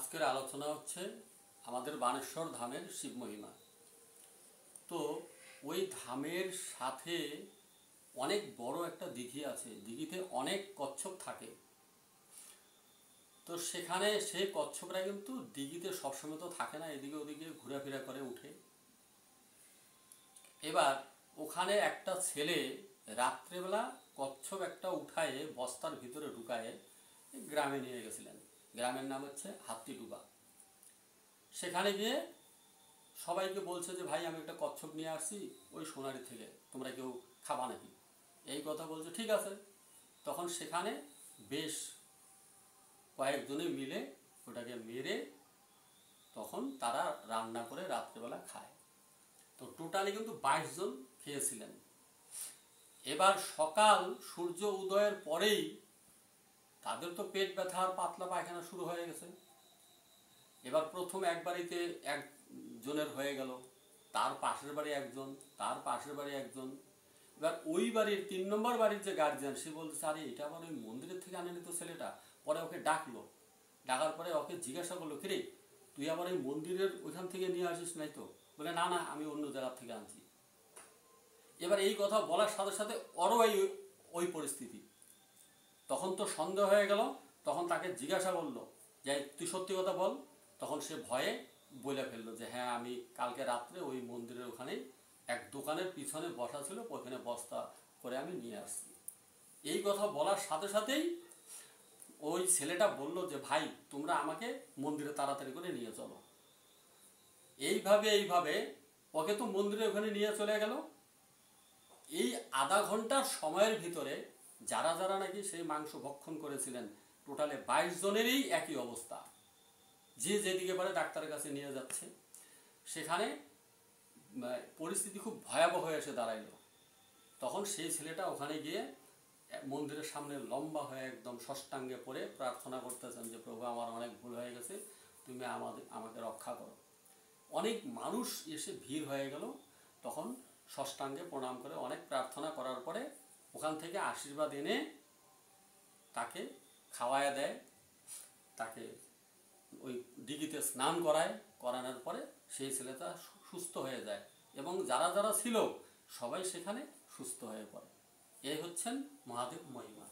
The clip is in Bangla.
আজকের আলোচনা হচ্ছে আমাদের বানেশ্বর ধামের শিব মহিমা। তো ওই ধামের সাথে অনেক বড় একটা দিঘি আছে, দিঘিতে অনেক কচ্ছপ থাকে। তো সেখানে সেই কচ্ছপরা কিন্তু দিঘিতে সবসময় তো থাকে না, এদিকে ওদিকে ঘোরাফেরা করে উঠে। এবার ওখানে একটা ছেলে রাত্রেবেলা কচ্ছপ একটা উঠায় বস্তার ভিতরে ঢুকায় গ্রামে নিয়ে গেছিলেন। গ্রামের নাম হচ্ছে হাতিডুবা। সেখানে গিয়ে সবাইকে বলছে যে ভাই আমি একটা কচ্ছপ নিয়ে আসছি ওই সোনারি থেকে, তোমরা কেউ খাবা নাকি? এই কথা বলছে, ঠিক আছে। তখন সেখানে বেশ কয়েকজনে মিলে ওটাকে মেরে তখন তারা রান্না করে রাত্রেবেলা খায়। তো টোটালি কিন্তু 22 জন খেয়েছিলেন। এবার সকাল সূর্য উদয়ের পরেই তাদের তো পেট ব্যথা আর পাতলা পায়খানা শুরু হয়ে গেছে। এবার প্রথম এক বাড়িতে একজনের হয়ে গেল, তার পাশের বাড়ি একজন, তার পাশের বাড়ি একজন। এবার ওই বাড়ির 3 নম্বর বাড়ির যে গার্জিয়ান, সে বলছে আরে এটা আবার ওই মন্দিরের থেকে আনেনি তো ছেলেটা। পরে ওকে ডাকলো, ডাকার পরে ওকে জিজ্ঞাসা করলো, কিরে তুই আবার এই মন্দিরের ওইখান থেকে নিয়ে আসিস নাই তো? বলে না না, আমি অন্য জায়গার থেকে আনছি। এবার এই কথা বলার সাথে সাথে ওরও ওই পরিস্থিতি। তখন তো সন্দেহ হয়ে গেল, তখন তাকে জিজ্ঞাসা করলো যে তুই সত্যি কথা বল। তখন সে ভয়ে বলে ফেললো যে হ্যাঁ আমি কালকে রাত্রে ওই মন্দিরের ওখানে এক দোকানের পিছনে বসা ছিল, ওখানে বস্তা করে আমি নিয়ে আসছি। এই কথা বলার সাথে সাথেই ওই ছেলেটা বলল যে ভাই তোমরা আমাকে মন্দিরে তাড়াতাড়ি করে নিয়ে চলো। এইভাবে ওকে তো মন্দিরে ওখানে নিয়ে চলে গেল। এই আধা ঘন্টার সময়ের ভিতরে যারা যারা নাকি সেই মাংস ভক্ষণ করেছিলেন টোটালে 22 জনেরই একই অবস্থা। যে যেদিকে পারে ডাক্তারের কাছে নিয়ে যাচ্ছে। সেখানে পরিস্থিতি খুব ভয়াবহ এসে দাঁড়াইল। তখন সেই ছেলেটা ওখানে গিয়ে মন্দিরের সামনে লম্বা হয়ে একদম ষষ্ঠাঙ্গে পড়ে প্রার্থনা করতেছেন যে প্রভু আমার অনেক ভুল হয়ে গেছে, তুমি আমাকে রক্ষা করো। অনেক মানুষ এসে ভিড় হয়ে গেল। তখন ষষ্ঠাঙ্গে প্রণাম করে অনেক প্রার্থনা করার পরে ওখান থেকে আশীর্বাদ এনে তাকে খাওয়ায় দেয়, তাকে ওই দিঘিতে স্নান করানোর পরে সেই ছেলেটা সুস্থ হয়ে যায় এবং যারা যারা ছিল সবাই সেখানে সুস্থ হয়ে পড়ে। এই হচ্ছেন মহাদেব মহিমা।